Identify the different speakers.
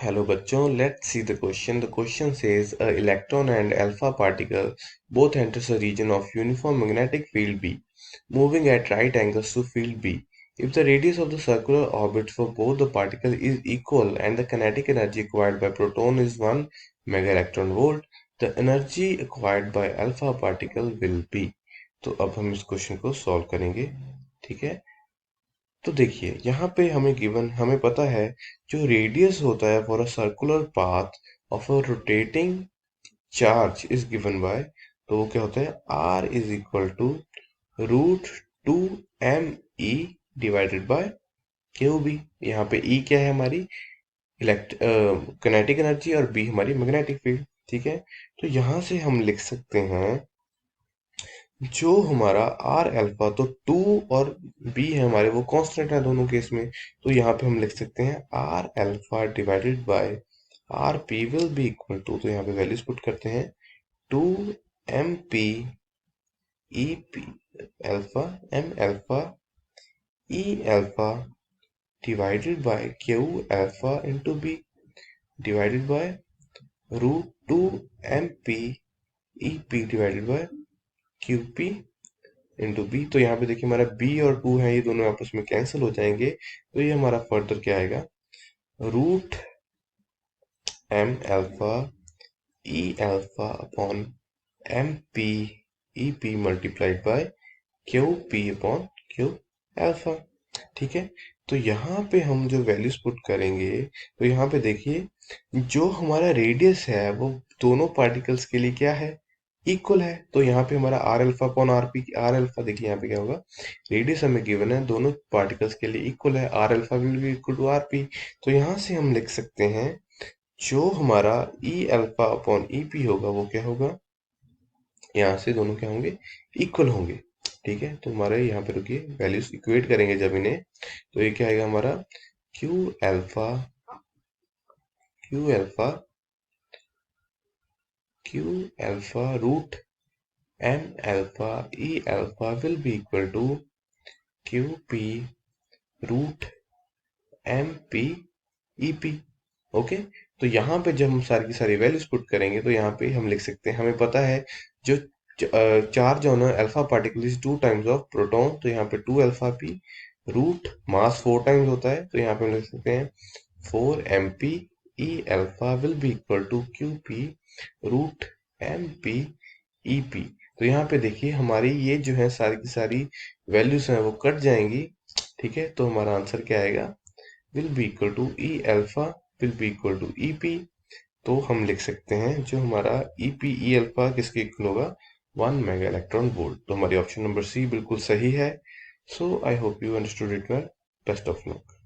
Speaker 1: Hello बच्चों, let's see the question. The question says a electron and alpha particle both enters a region of uniform magnetic field B, moving at right angles to field B. If the radius of the circular orbits for both the particles is equal and the kinetic energy acquired by proton is 1 mega electron volt, the energy acquired by alpha particle will be. तो अब हम इस question को solve करेंगे, ठीक है। तो देखिए यहाँ पे हमें पता है जो रेडियस होता है for a circular path of a rotating charge is given by, तो वो क्या होता है R is equal to √2 me divided by Q B. यहाँ पे ई क्या है हमारी किनेटिक एनर्जी और बी हमारी मैग्नेटिक फील्ड, ठीक है। तो यहाँ से हम लिख सकते हैं जो हमारा आर अल्फा तो 2 और बी है हमारे वो कांस्टेंट है दोनों केस में, तो यहाँ पे हम लिख सकते हैं R alpha divided by R P will be equal to, तो यहाँ पे वैल्यूज पुट करते हैं 2 mp E P alpha M alpha E alpha divided by Q alpha into B divided by √2 mp E P divided by Q P into B. तो यहाँ पे देखिए हमारा बी और 2 है, ये दोनों आपस में कैंसिल हो जाएंगे, तो ये हमारा फर्दर क्या आएगा √m alpha E alpha upon M P E P multiplied by Q P upon Q alpha, ठीक है। तो यहाँ पे हम जो वैल्यूज पुट करेंगे, तो यहाँ पे देखिए जो हमारा रेडियस है वो दोनों पार्टिकल्स के लिए क्या है इक्वल है, तो यहाँ पे हमारा R alpha upon R P, R alpha देखिए यहाँ पे क्या होगा, रेडियस हमें गिवन है दोनों पार्टिकल्स के लिए इक्वल है, R alpha will be equal to R P. तो यहाँ से हम लिख सकते हैं जो हमारा E alpha upon E P होगा वो क्या होगा, यहाँ से दोनों क्या होंगे इक्वल होंगे, ठीक है। तो हमारे यहाँ पे रुकिए वैल्यूज इक्वेट करेंगे जब इन्हें, तो ये क्या आएगा हमारा Q alpha root m alpha e alpha will be equal to Q P root M P E P, okay. तो यहाँ पे जब हम सारी की सारी वैल्यूज पुट करेंगे तो यहाँ पे हम लिख सकते हैं, हमें पता है जो charge on alpha particle is 2 times of proton, तो यहाँ पे 2 अल्फा पी रूट मास 4 टाइम्स होता है, तो यहाँ पे हम लिख सकते हैं 4 mp e alpha will be equal to Q P root M P E P. तो यहाँ पे देखिए हमारी ये जो है सारी की सारी वैल्यूज हैं वो कट जाएंगी, ठीक है। तो हमारा आंसर क्या आएगा will be equal to E alpha will be equal to E P. तो हम लिख सकते हैं जो हमारा ई पी ई अल्फा किसके इक्वल होगा 1 मेगा इलेक्ट्रॉन वोल्ट। तो हमारी ऑप्शन नंबर सी बिल्कुल सही है। So I hope you understood it well. Best of luck.